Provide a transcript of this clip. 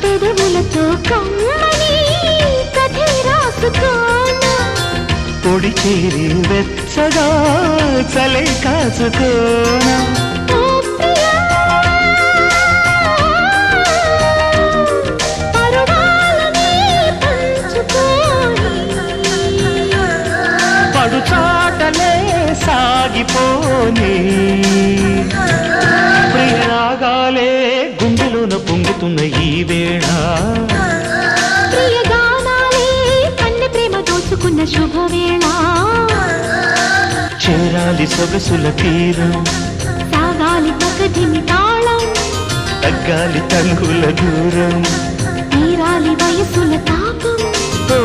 పెదవులతో కమ్మని కథే రాసుకోనా పొడి చేరి వెచ్చగా చలే కాచుకోనా పడుచాటలే సాగిపోని ప్రియరాగాలే గుండెలోన పొంగుతున్న ఈ వేళ ప్రియగానాలే కన్నె ప్రేమ దోచుకున్న శుభవేళ చేరాలి సొగసుల తీరం సాగాలి పకదిమి తాళం తగ్గాలి తంగుల దూరం తీరాలి వయసుల తాపం ఓ